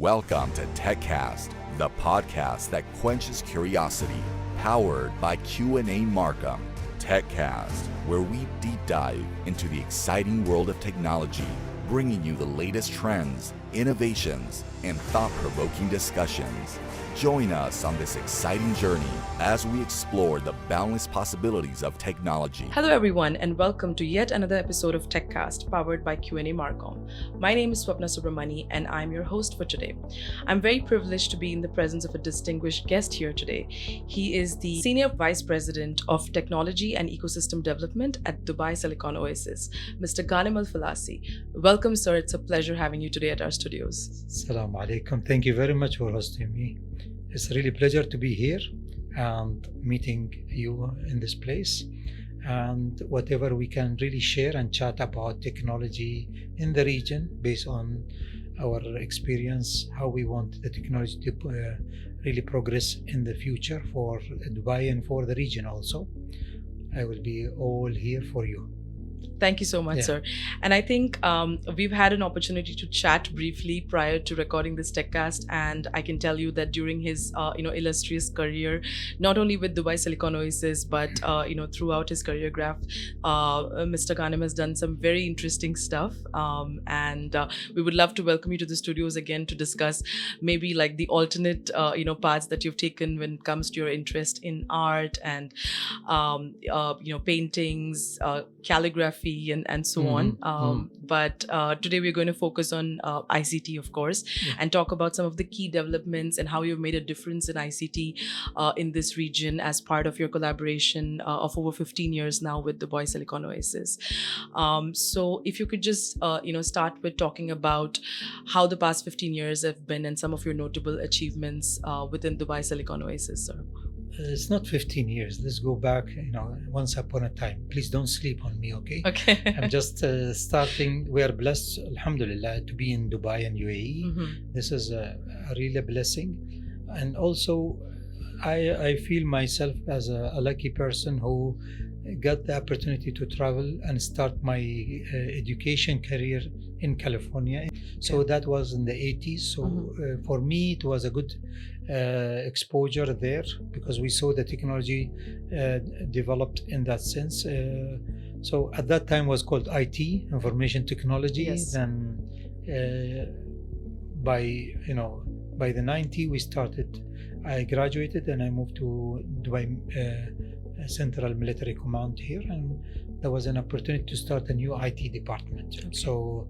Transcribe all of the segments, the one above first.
Welcome to techCast, the podcast that quenches curiosity, powered by Q&A Markham. techCast, where we deep dive into the exciting world of technology, bringing you the latest trends, innovations, and thought-provoking discussions. Join us on this exciting journey as we explore the boundless possibilities of technology. Hello everyone, and welcome to yet another episode of techCast powered by Q&A Markham. My name is Swapna Subramani and I'm your host for today. I'm very privileged to be in the presence of a distinguished guest here today. He is the Senior Vice President of Technology and Ecosystem Development at Dubai Silicon Oasis, Mr. Ghanim Falasi. Welcome, sir. It's a pleasure having you today at our studios. Assalamu alaikum. Thank you very much for hosting me. It's really a pleasure to be here and meeting you in this place, and whatever we can really share and chat about technology in the region based on our experience, how we want the technology to really progress in the future for Dubai and for the region also. I will be all here for you. Thank you so much, sir. And I think we've had an opportunity to chat briefly prior to recording this techcast, and I can tell you that during his illustrious career, not only with Dubai Silicon Oasis, but throughout his career graph, Mr. Ghanim has done some very interesting stuff, and we would love to welcome you to the studios again to discuss maybe like the alternate paths that you've taken when it comes to your interest in art and paintings, calligraphy, and so on. But today we're going to focus on ICT, of course, and talk about some of the key developments and how you've made a difference in ICT in this region as part of your collaboration of over 15 years now with Dubai Silicon Oasis. So if you could just start with talking about how the past 15 years have been and some of your notable achievements within Dubai Silicon Oasis, sir. It's not 15 years. Let's go back, once upon a time. Please don't sleep on me, okay? Okay. I'm just starting. We are blessed, alhamdulillah, to be in Dubai and UAE. This is a real blessing. And also, I feel myself as a lucky person who got the opportunity to travel and start my education career in California. So that was in the 80s. So for me, it was a good exposure there because we saw the technology developed in that sense. So at that time was called IT, information technology. Yes. Then by the 90s I graduated and I moved to Dubai Central Military Command here, and there was an opportunity to start a new IT department. Okay. So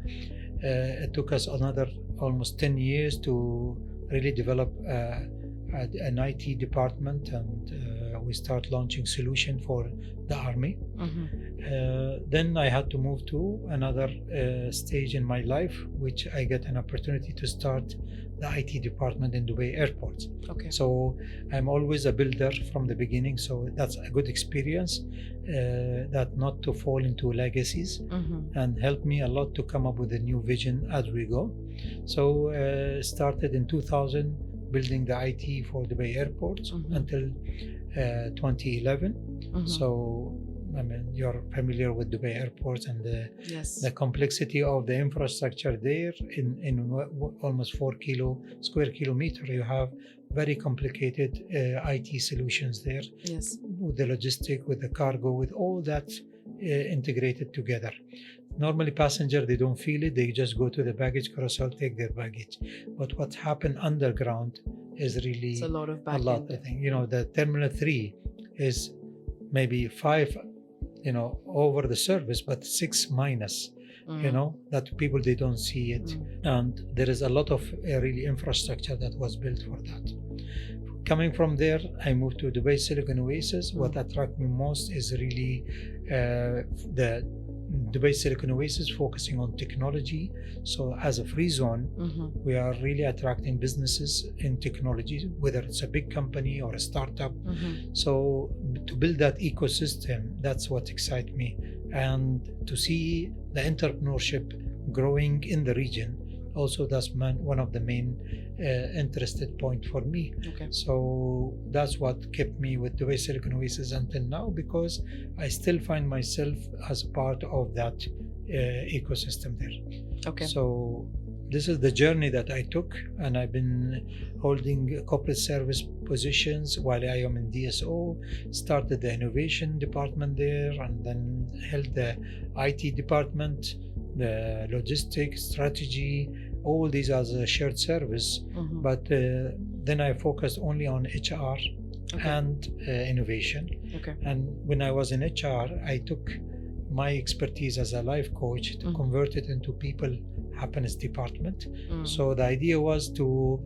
it took us another almost 10 years to really develop an IT department, and we start launching solution for the army. Then I had to move to another stage in my life, which I get an opportunity to start the IT department in Dubai Airport. Okay. So I'm always a builder from the beginning, so that's a good experience, that not to fall into legacies, and helped me a lot to come up with a new vision as we go. So started in 2000 building the IT for Dubai Airport until 2011. So I mean, you're familiar with Dubai Airport and the complexity of the infrastructure there. In almost 4 square kilometer, you have very complicated IT solutions there. Yes. With the logistic, with the cargo, with all that integrated together. Normally, passenger, they don't feel it. They just go to the baggage carousel, take their baggage. But what happened underground is really it's a lot of a lot. I think the Terminal 3 is maybe 5. Over the service, but 6 minus, that people, they don't see it. And there is a lot of really infrastructure that was built for that. Coming from there, I moved to Dubai Silicon Oasis. What attracted me most is really the Dubai Silicon Oasis focusing on technology. So as a free zone, we are really attracting businesses in technology, whether it's a big company or a startup. So to build that ecosystem, that's what excites me. And to see the entrepreneurship growing in the region, also that's one of the main interested point for me. Okay. So that's what kept me with Dubai Silicon Oasis until now, because I still find myself as part of that ecosystem there. Okay. So this is the journey that I took, and I've been holding corporate service positions while I am in DSO. Started the innovation department there, and then held the IT department, the logistics, strategy, all these as a shared service. But then I focused only on HR and innovation. And when I was in HR, I took my expertise as a life coach to convert it into people happiness department. So the idea was to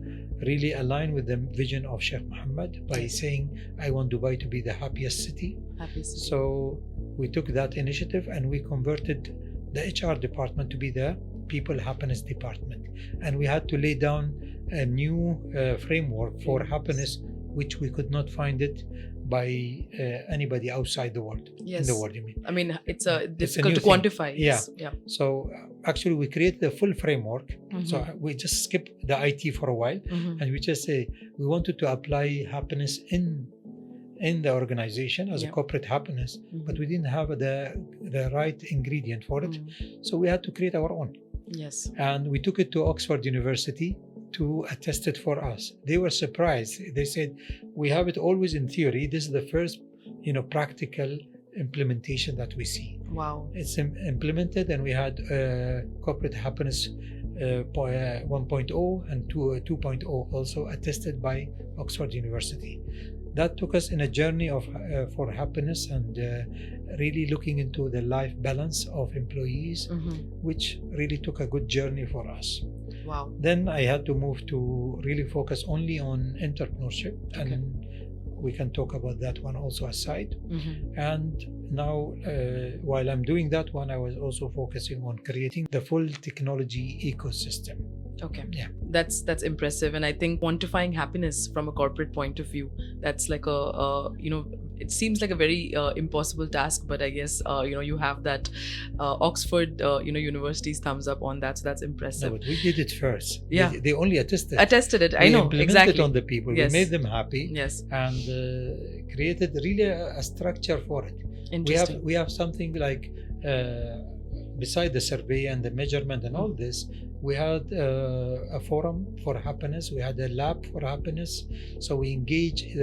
really align with the vision of Sheikh Mohammed by saying, I want Dubai to be the happiest city. So we took that initiative and we converted the HR department to be the people happiness department. And we had to lay down a new framework for happiness, which we could not find it by anybody outside the world. In the world, you mean? I mean, it's difficult to quantify. Yeah. So actually, we created a full framework. So we just skip the IT for a while, and we just say we wanted to apply happiness in the organization as a corporate happiness, but we didn't have the right ingredient for it. So we had to create our own. And we took it to Oxford University to attest it for us. They were surprised. They said, we have it always in theory. This is the first, practical implementation that we see. Wow. It's implemented, and we had corporate happiness 1.0 and 2.0 also attested by Oxford University. That took us in a journey of for happiness and really looking into the life balance of employees, which really took a good journey for us. Wow. Then I had to move to really focus only on entrepreneurship, and we can talk about that one also aside. And now, while I'm doing that one, I was also focusing on creating the full technology ecosystem. Yeah, that's impressive. And I think quantifying happiness from a corporate point of view, that's like it seems like a very impossible task, but I guess you have that Oxford University's thumbs up on that, so that's impressive. No, but we did it first. Yeah, they only attested it. I know, implemented exactly. on the people. We made them happy. And created really a structure for it. Interesting. We have something like beside the survey and the measurement and all this, we had a forum for happiness. We had a lab for happiness. So we engage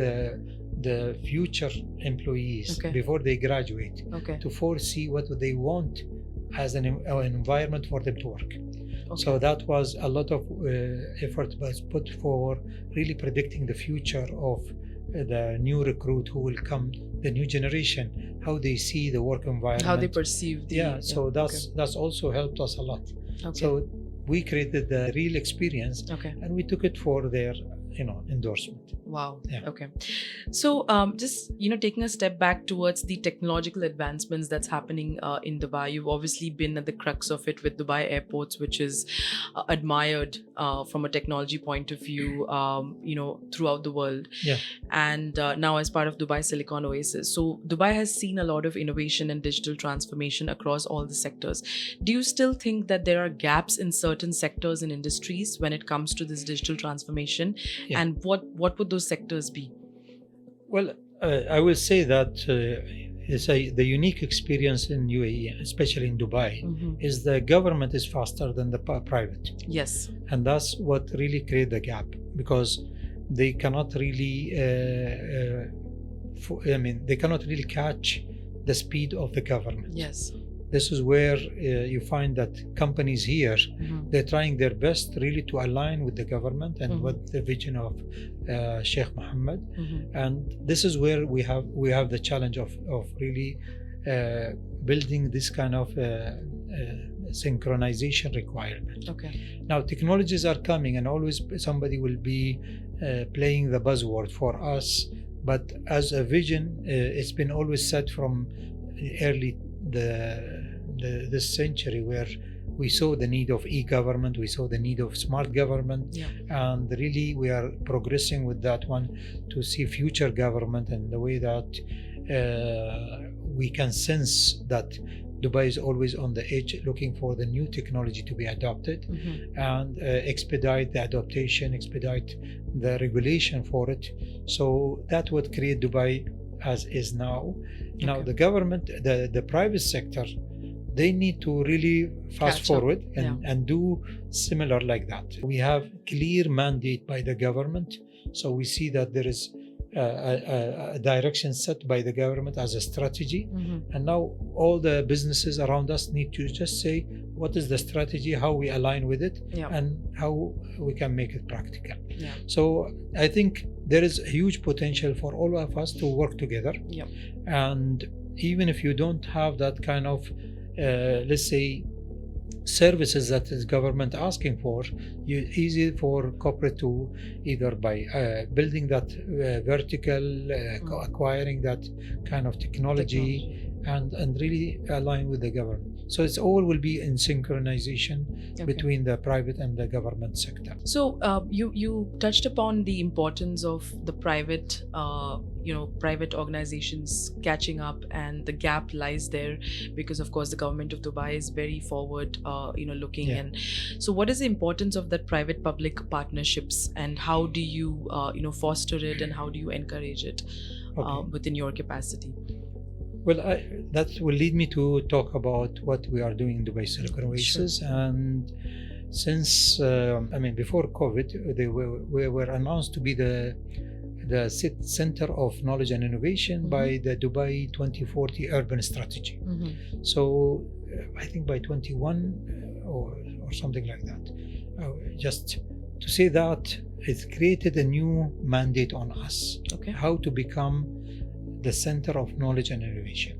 the future employees before they graduate to foresee what they want as an environment for them to work. So that was a lot of effort was put for really predicting the future of the new recruit who will come, the new generation, how they see the work environment, how they perceive that's also helped us a lot. So we created the real experience and we took it for their endorsement. Wow. Okay. So just taking a step back towards the technological advancements that's happening in Dubai. You've obviously been at the crux of it with Dubai airports, which is admired from a technology point of view throughout the world. And now as part of Dubai Silicon Oasis. So Dubai has seen a lot of innovation and digital transformation across all the sectors. Do you still think that there are gaps in certain sectors and industries when it comes to this digital transformation? And what would those sectors be? Well, I will say that the unique experience in UAE, especially in Dubai, is the government is faster than the private. Yes. And that's what really created the gap, because they cannot really, they cannot really catch the speed of the government. Yes. This is where you find that companies here, they're trying their best really to align with the government and with the vision of Sheikh Mohammed. And this is where we have the challenge of really building this kind of synchronization requirement. Now technologies are coming, and always somebody will be playing the buzzword for us, but as a vision, it's been always set from early this century, where we saw the need of e-government, we saw the need of smart government, and really we are progressing with that one to see future government, and the way that we can sense that Dubai is always on the edge looking for the new technology to be adopted and expedite the adaptation, expedite the regulation for it. So that would create Dubai as is now. Now the government, the private sector, they need to really fast Catch up. forward and do similar like that. We have clear mandate by the government. So we see that there is a direction set by the government as a strategy. And now all the businesses around us need to just say, what is the strategy, how we align with it, and how we can make it practical. So I think there is a huge potential for all of us to work together. And even if you don't have that kind of, let's say, services that is government asking for, easy for corporate to either by building that vertical, acquiring that kind of technology. And really align with the government. So it's all will be in synchronization between the private and the government sector. So you touched upon the importance of the private private organizations catching up, and the gap lies there because of course the government of Dubai is very forward looking. And so what is the importance of that private public partnerships, and how do you foster it, and how do you encourage it within your capacity? Well, that will lead me to talk about what we are doing in Dubai Silicon Oasis. And since, before COVID, we were announced to be the Center of Knowledge and Innovation by the Dubai 2040 Urban Strategy. So I think by 21 or something like that. Just to say that it created a new mandate on us, how to become the center of knowledge and innovation.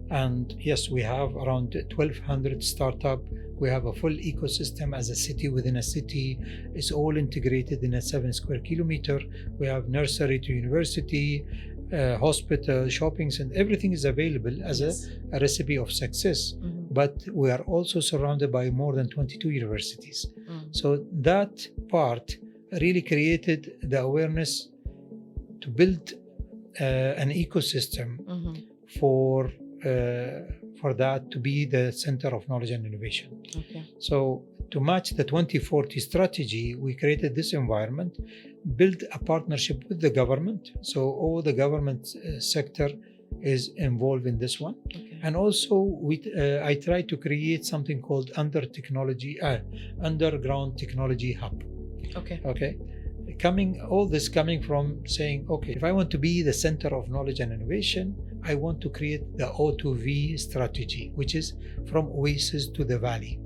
And yes, we have around 1,200 startups. We have a full ecosystem as a city within a city. It's all integrated in a 7 square kilometer. We have nursery to university, hospital, shopping center. Everything is available as a recipe of success. But we are also surrounded by more than 22 universities. So that part really created the awareness to build an ecosystem for that to be the center of knowledge and innovation. So to match the 2040 strategy, we created this environment, built a partnership with the government. So all the government sector is involved in this one. And also I tried to create something called underground technology hub. All this coming from saying, if I want to be the center of knowledge and innovation, I want to create the O2V strategy, which is from Oasis to the Valley.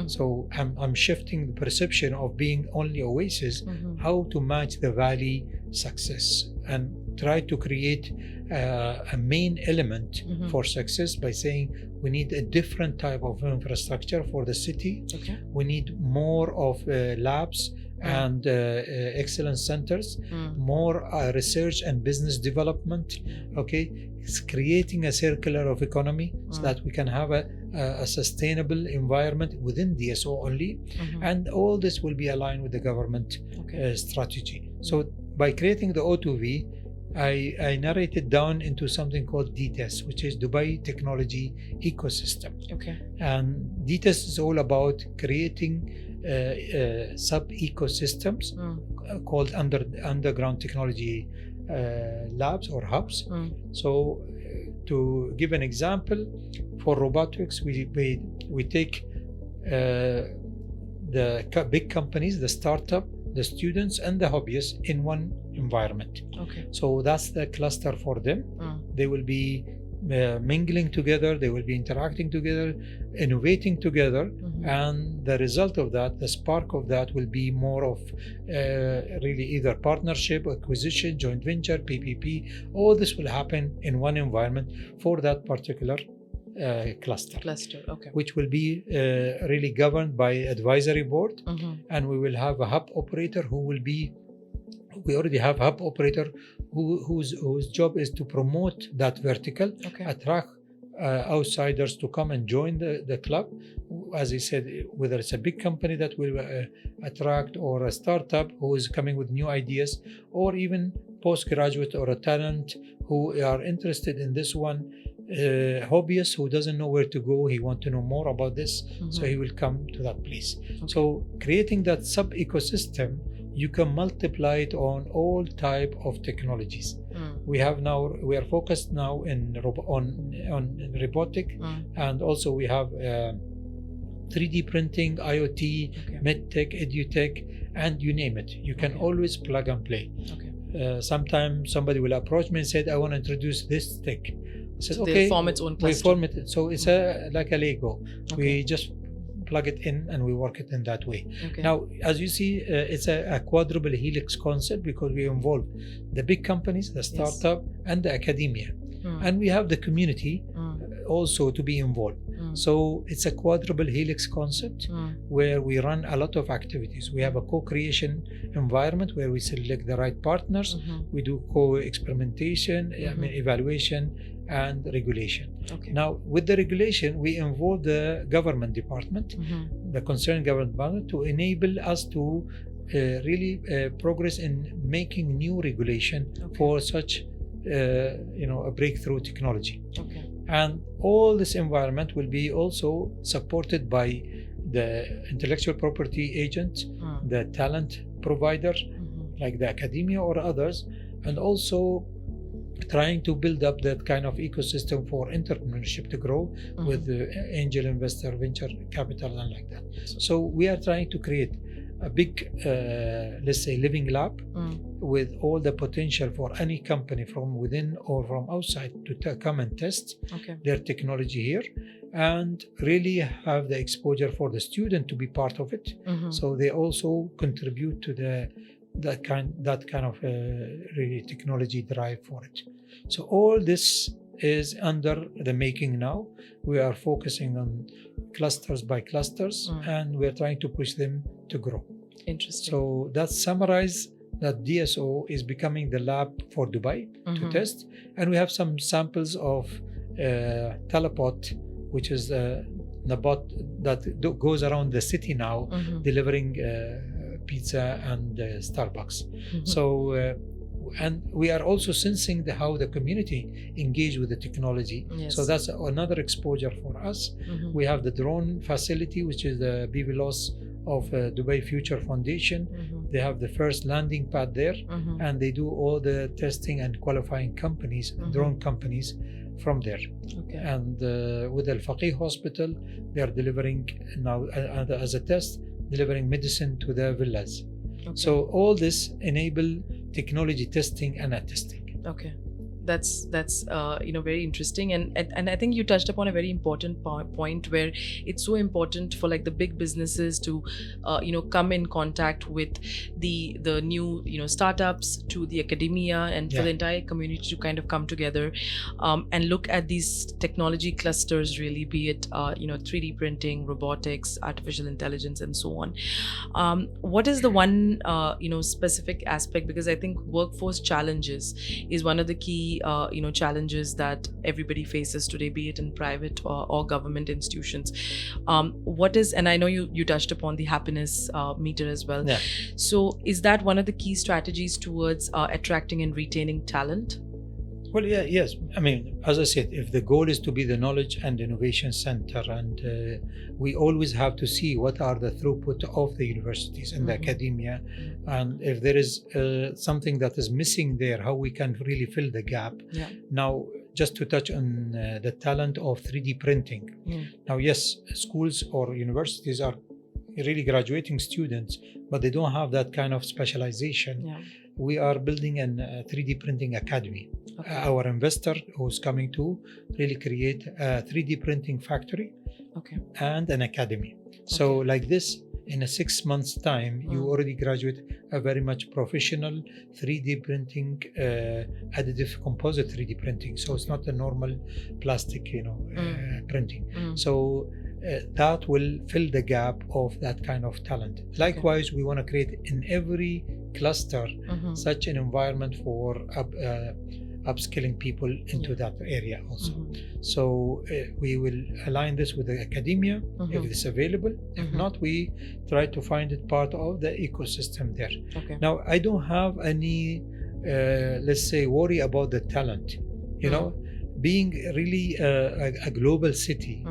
So I'm shifting the perception of being only Oasis, how to match the Valley success, and try to create a main element for success by saying we need a different type of infrastructure for the city. We need more of labs and excellence centers, more research and business development. It's creating a circular of economy so that we can have a sustainable environment within DSO only. And all this will be aligned with the government strategy. So by creating the O2V, I narrated down into something called DTES, which is Dubai Technology Ecosystem. And DTES is all about creating sub-ecosystems called underground technology labs or hubs. So to give an example, for robotics, we take the big companies, the startup, the students and the hobbyists in one environment. So that's the cluster for them. They will be mingling together, they will be interacting together, innovating together, and the result of that, the spark of that will be more of really either partnership, acquisition, joint venture, PPP. All this will happen in one environment for that particular cluster, which will be really governed by advisory board. And we will have a hub operator who will be, we already have hub operator whose job is to promote that vertical, attract outsiders to come and join the club. As I said, whether it's a big company that will attract, or a startup who is coming with new ideas, or even postgraduate or a talent who are interested in this one, hobbyist who doesn't know where to go, he wants to know more about this, so he will come to that place. So creating that sub ecosystem, you can multiply it on all type of technologies. We are focused now on robotic, and also we have 3D printing, IoT, medtech, edutech, and you name it. You can always plug and play. Sometimes somebody will approach me and said, I want to introduce this tech. I said, so okay, they form its own cluster. we form it. So it's like a Lego. We just plug it in and we work it in that way. Now, as you see, it's a quadruple helix concept because we involve the big companies, the startup, and the academia. And we have the community also to be involved. So it's a quadruple helix concept where we run a lot of activities. We have a co-creation environment where we select the right partners. We do co-experimentation, evaluation, and regulation. Now, with the regulation, we involve the government department, the concerned government department, to enable us to really progress in making new regulation for such a breakthrough technology. And all this environment will be also supported by the intellectual property agent, the talent provider, like the academia or others, and also trying to build up that kind of ecosystem for entrepreneurship to grow with the angel investor, venture capital, and like that. So we are trying to create a big, let's say, living lab with all the potential for any company from within or from outside to come and test their technology here, and really have the exposure for the student to be part of it. So they also contribute to that kind of really technology drive for it. So all this is under the making now. We are focusing on clusters by clusters, and we're trying to push them to grow. Interesting. So that summarizes that DSO is becoming the lab for Dubai to test, and we have some samples of Teleport, which is the bot that goes around the city now, delivering pizza and Starbucks. So and we are also sensing how the community engage with the technology. So that's another exposure for us. We have the drone facility, which is the BVLOS of Dubai Future Foundation. They have the first landing pad there, and they do all the testing and qualifying companies, drone companies, from there. And with Al Faqih Hospital, they are delivering now as a test, delivering medicine to the villas. So all this enable technology testing and attesting. That's very interesting, and I think you touched upon a very important point where it's so important for like the big businesses to come in contact with the new startups, to the academia, and for the entire community to kind of come together and look at these technology clusters, really, be it 3D printing, robotics, artificial intelligence, and so on. What is the one specific aspect, because I think workforce challenges is one of the key challenges that everybody faces today, be it in private or government institutions. What is, and I know you touched upon the happiness meter as well. So is that one of the key strategies towards attracting and retaining talent? Well, yes. I mean, as I said, if the goal is to be the knowledge and innovation center, and we always have to see what are the throughput of the universities and the academia, and if there is something that is missing there, how we can really fill the gap. Now, just to touch on the talent of 3D printing. Now, yes, schools or universities are really graduating students, but they don't have that kind of specialization. We are building a 3D printing academy. Our investor who's coming to really create a 3D printing factory and an academy. So like this, in a 6 months time, you already graduate a very much professional 3D printing, additive composite 3D printing. So it's not a normal plastic, printing. So that will fill the gap of that kind of talent. Likewise, we want to create in every cluster such an environment for upskilling people into that area also. So we will align this with the academia if it's available. If not, we try to find it part of the ecosystem there. Now, I don't have any, let's say, worry about the talent. Being really a global city,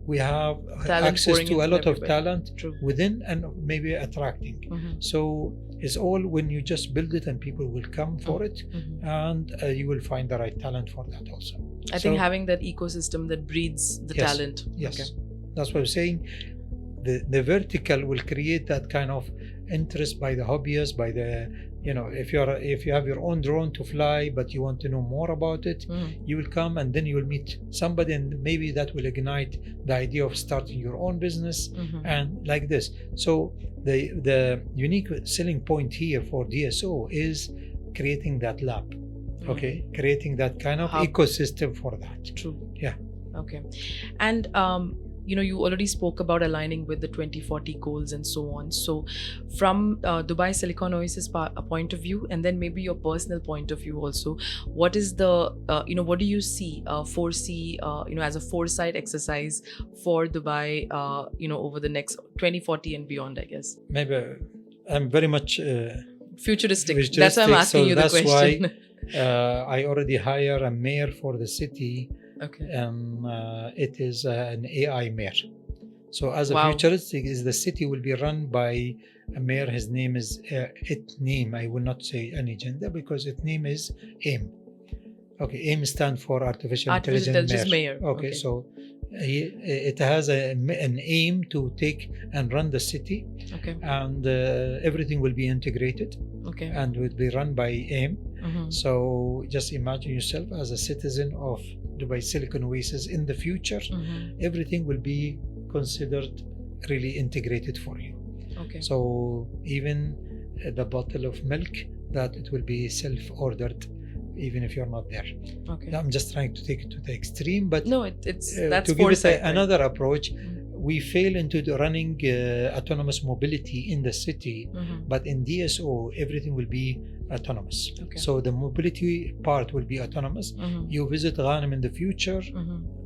we have access to a lot of talent within and maybe attracting. So It's all when you just build it and people will come for it, and you will find the right talent for that also. I think having that ecosystem that breeds the talent. Yes, okay. That's what I'm saying. The vertical will create that kind of interest by the hobbyists, by the, if you have your own drone to fly but you want to know more about it, you will come and then you will meet somebody, and maybe that will ignite the idea of starting your own business, and like this. So the unique selling point here for DSO is creating that lab, creating that kind of ecosystem for that. True. Yeah. Okay. And you already spoke about aligning with the 2040 goals and so on. So from Dubai Silicon Oasis point of view, and then maybe your personal point of view also, what is the, what do you foresee, as a foresight exercise for Dubai, over the next 2040 and beyond, I guess? Maybe I'm very much futuristic. That's why I'm asking you the question. That's why I already hire a mayor for the city. Okay. It is an AI mayor. So as a futuristic, the city will be run by a mayor. His name is I will not say any gender because its name is AIM. Okay, AIM stands for Artificial Intelligence Mayor. Okay, so it has an aim to take and run the city. Okay. And everything will be integrated. Okay. And will be run by AIM. So just imagine yourself as a citizen of Dubai Silicon Oasis in the future. Everything will be considered really integrated for you. Okay. So even the bottle of milk, that it will be self-ordered even if you're not there. Okay. I'm just trying to take it to the extreme, but no, it's that's to give it another approach. We fail into the running autonomous mobility in the city, but in DSO everything will be autonomous. Okay. So the mobility part will be autonomous. You visit Ghanim in the future,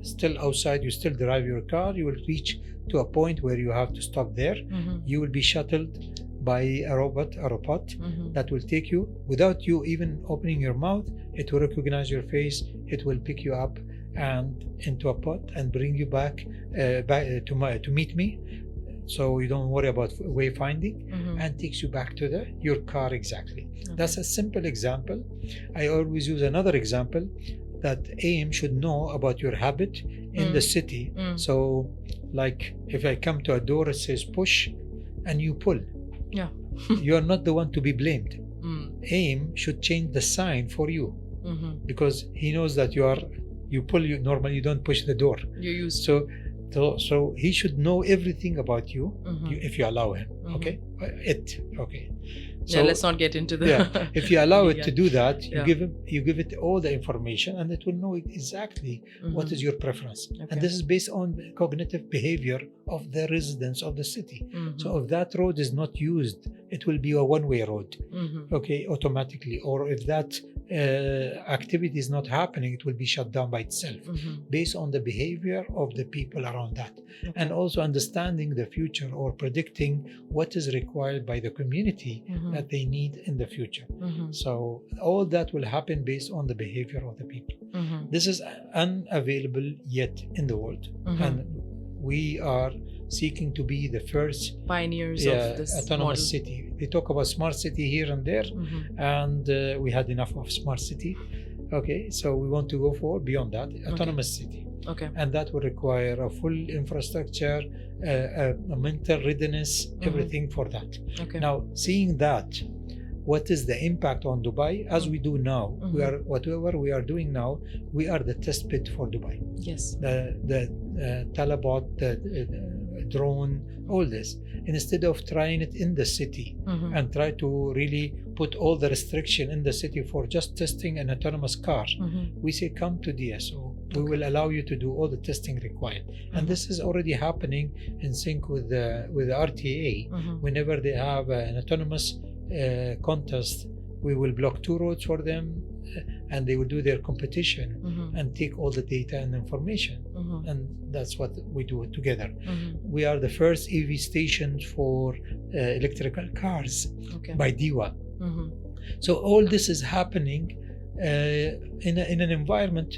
still outside, you still drive your car, you will reach to a point where you have to stop there. You will be shuttled by a robot that will take you without you even opening your mouth. It will recognize your face, it will pick you up and into a pod and bring you back to meet me, so you don't worry about wayfinding, and takes you back to your car exactly. That's a simple example. I always use another example that AIM should know about your habit in the city. So like if I come to a door, it says push and you pull, you are not the one to be blamed. AIM should change the sign for you, because he knows that you pull, normally you don't push the door. You're used to. So he should know everything about you, if you allow him. Okay. So let's not get into the. If you allow it to do that, you give it all the information, and it will know exactly what is your preference. Okay. And this is based on the cognitive behavior of the residents of the city. So if that road is not used, it will be a one-way road. Okay, automatically. Or if that activity is not happening, it will be shut down by itself, based on the behavior of the people around that. And also understanding the future or predicting what is required by the community that they need in the future. So all that will happen based on the behavior of the people. This is unavailable yet in the world, and we are seeking to be the first pioneers of this autonomous model. city. They talk about smart city here and there, and we had enough of smart city. Okay, so we want to go for beyond that, autonomous city. Okay. And that will require a full infrastructure, a mental readiness, everything for that. Okay. Now, seeing that, what is the impact on Dubai? As we do now, whatever we are doing now, we are the test bed for Dubai. Yes. The Talabot, the drone, all this. Instead of trying it in the city and try to really put all the restriction in the city for just testing an autonomous car, we say come to DSO. We will allow you to do all the testing required. And this is already happening in sync with the RTA. Whenever they have an autonomous contest, we will block 2 roads for them, and they will do their competition and take all the data and information. And that's what we do together. We are the first EV stations for electrical cars by DIWA. So all this is happening in an environment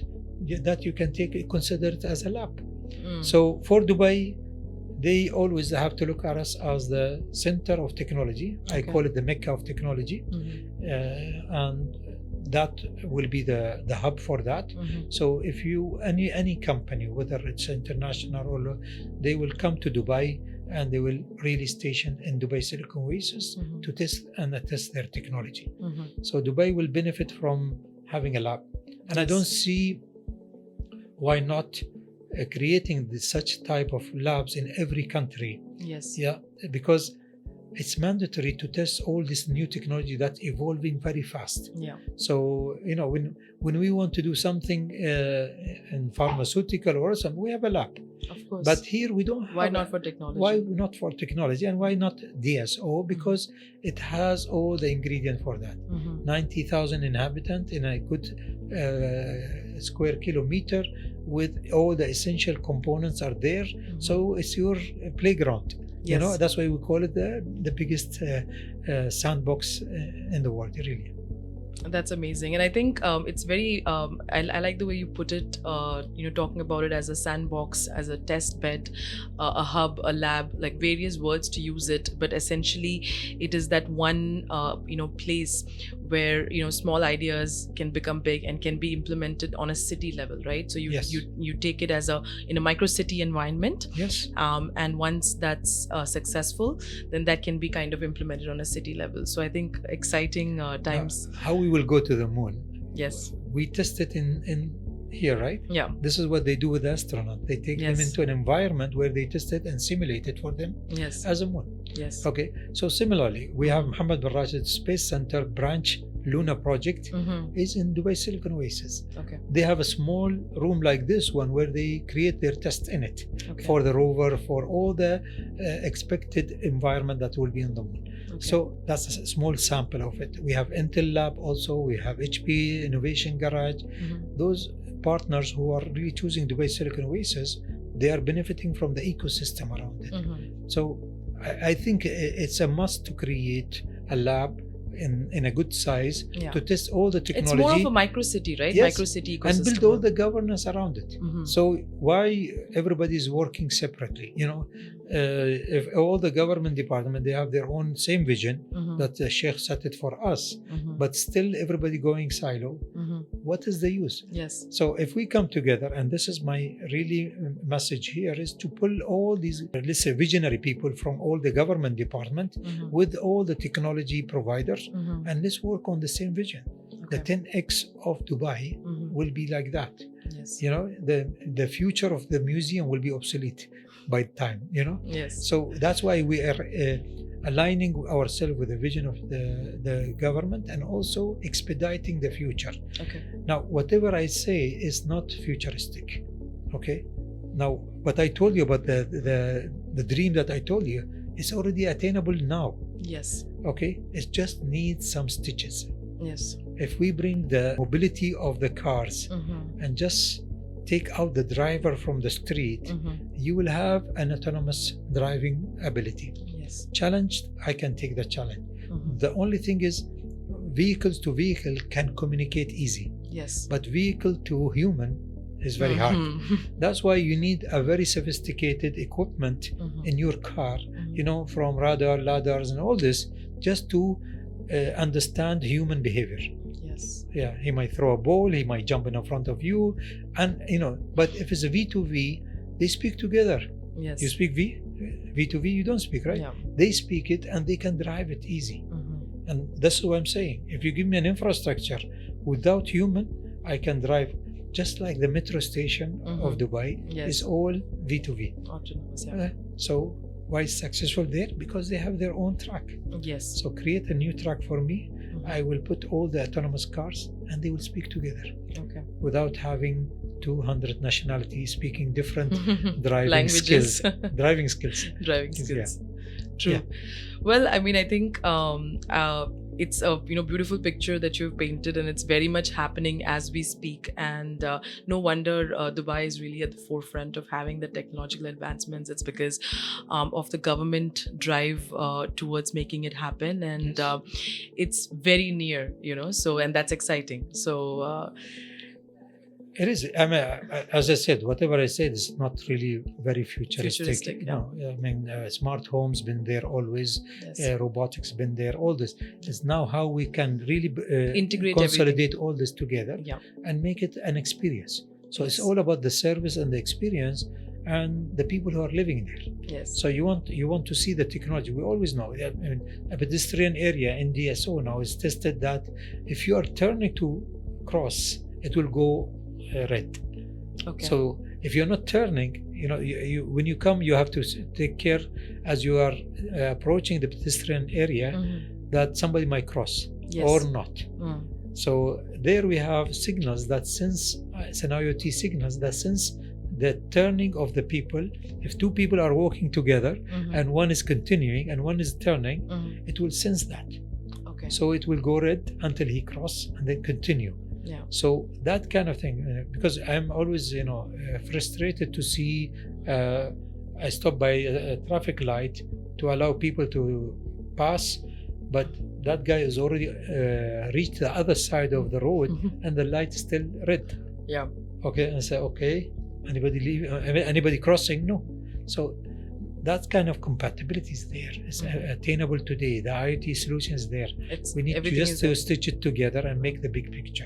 that you can consider it as a lab. So for Dubai, they always have to look at us as the center of technology. I Okay. call it the Mecca of technology. And that will be the hub for that. So if you any company, whether it's international or they will come to Dubai, and they will really station in Dubai Silicon Oasis to test their technology. So Dubai will benefit from having a lab, and I don't see why not creating such type of labs in every country. Yes. Yeah, because it's mandatory to test all this new technology that's evolving very fast. Yeah. So when we want to do something in pharmaceutical or something, we have a lab. Of course. But here we don't have. Why not for technology? Why not for technology, and why not DSO? Because it has all the ingredient for that. 90,000 inhabitants in a good square kilometer with all the essential components are there. So it's your playground. Yes. That's why we call it the biggest sandbox in the world, really. That's amazing. And I think it's very, I like the way you put it, talking about it as a sandbox, as a test bed, a hub, a lab, like various words to use it. But essentially, it is that one, place where, small ideas can become big and can be implemented on a city level, right? So you take it as in a micro city environment. Yes. And once that's successful, then that can be kind of implemented on a city level. So I think exciting times. How we will go to the moon. Yes. We test it in here, right? Yeah. This is what they do with the astronaut. They take them into an environment where they test it and simulate it for them as a moon. Yes. Okay. So similarly, we have Mohammed bin Rashid Space Center branch Luna project is in Dubai Silicon Oasis. Okay. They have a small room like this one where they create their test in it for the rover, for all the expected environment that will be on the moon. Okay. So that's a small sample of it. We have Intel Lab also. We have HP Innovation Garage. Those partners who are really choosing Dubai Silicon Oasis, they are benefiting from the ecosystem around it. So I think it's a must to create a lab in a good size to test all the technology. It's more of a micro city, right? Yes. Micro city ecosystem. And build all the governance around it. So why everybody is working separately? If all the government department, they have their own same vision that the Sheikh set it for us, but still everybody going silo, what is the use? Yes. So if we come together, and this is my really message here, is to pull all these, let's say, visionary people from all the government department with all the technology providers, and let's work on the same vision. The 10x of Dubai will be like that. Yes. The future of the museum will be obsolete by time. Yes. So that's why we are aligning ourselves with the vision of the government and also expediting the future. Okay. Now, whatever I say is not futuristic. Okay. Now, what I told you about the dream that I told you is already attainable now. Yes. Okay. It just needs some stitches. Yes. If we bring the mobility of the cars and just take out the driver from the street, you will have an autonomous driving ability. Yes. Challenged, I can take the challenge. The only thing is, vehicles to vehicle can communicate easy. Yes. But vehicle to human is very hard. That's why you need a very sophisticated equipment in your car, from radar, ladders, and all this, just to understand human behavior. Yes. Yeah, he might throw a ball, he might jump in front of you, and but if it's a V2V, they speak together. Yes. You speak V2V, you don't speak, right? Yeah. They speak it and they can drive it easy. And that's what I'm saying. If you give me an infrastructure without human, I can drive just like the metro station of Dubai is all V2V. Autonomous, so why is successful there? Because they have their own track. Yes. So create a new track for me. I will put all the autonomous cars and they will speak together. Okay. Without having 200 nationalities speaking different driving languages. skills. Driving skills. Driving skills. Yeah. True. Yeah. Well, I mean, I think it's a beautiful picture that you've painted, and it's very much happening as we speak. And no wonder Dubai is really at the forefront of having the technological advancements. It's because of the government drive towards making it happen, and it's very near, so, and that's exciting. So It is. I mean, as I said, whatever I said is not really very futuristic. Yeah. No, I mean, smart homes been there always. Yes. Robotics been there. All this is now how we can really Integrate consolidate all this together Yeah. and make it an experience. So it's Yes. all about the service and the experience and the people who are living there. Yes. So you want to see the technology. We always know. I mean, a pedestrian area in DSO now is tested that if you are turning to cross, it will go red. Okay. So if you're not turning, you when you come, you have to take care as you are approaching the pedestrian area that somebody might cross Yes. or not. Mm. So there we have signals that sense, it's an IoT signals that sense the turning of the people. If two people are walking together and one is continuing and one is turning, it will sense that. Okay. So it will go red until he cross and then continue. Yeah. So that kind of thing, because I'm always, frustrated to see. I stop by a traffic light to allow people to pass, but that guy has already reached the other side of the road, and the light is still red. Yeah. Okay, and I say, okay, anybody leave? Anybody crossing? No. So that kind of compatibility is there. It's attainable today. The IoT solution is there. We need to just stitch it together and make the big picture.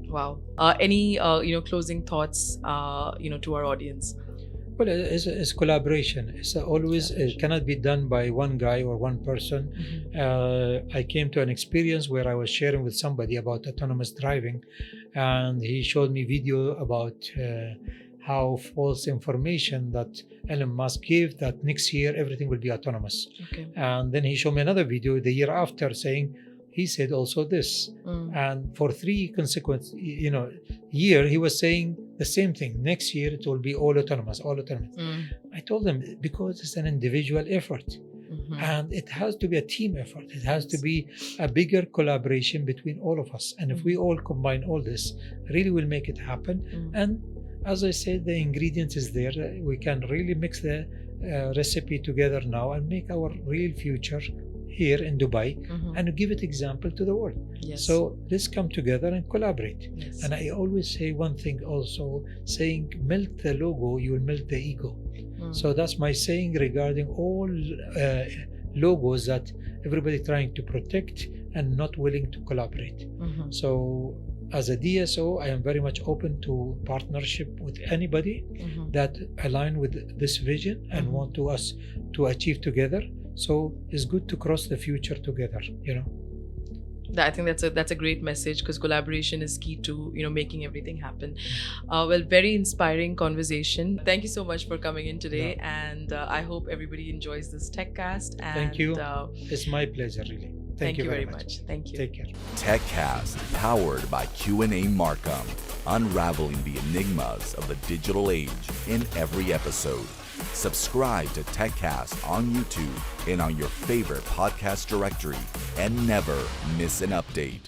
Wow. Any closing thoughts to our audience? Well, it's collaboration. It's always, it cannot be done by one guy or one person. I came to an experience where I was sharing with somebody about autonomous driving, and he showed me video about how false information that Elon Musk gave that next year everything will be autonomous. Okay. And then he showed me another video the year after saying he said also this. And for 3 consecutive year he was saying the same thing. Next year it will be all autonomous. I told him because it's an individual effort. And it has to be a team effort. It has to be a bigger collaboration between all of us. And if we all combine all this, really will make it happen. And as I said, the ingredient is there. We can really mix the recipe together now and make our real future here in Dubai and give it example to the world. Yes. So let's come together and collaborate. Yes. And I always say one thing also, saying melt the logo, you will melt the ego. So that's my saying regarding all logos that everybody trying to protect and not willing to collaborate. So as a DSO, I am very much open to partnership with anybody that align with this vision and want us to achieve together. So it's good to cross the future together, I think that's a great message, because collaboration is key to making everything happen. Well, very inspiring conversation. Thank you so much for coming in today, and I hope everybody enjoys this techcast. And thank you. It's my pleasure, really. Thank you very much. Thank you. Take care. techCast, powered by Q&A Markham, unraveling the enigmas of the digital age in every episode. Subscribe to techCast on YouTube and on your favorite podcast directory, and never miss an update.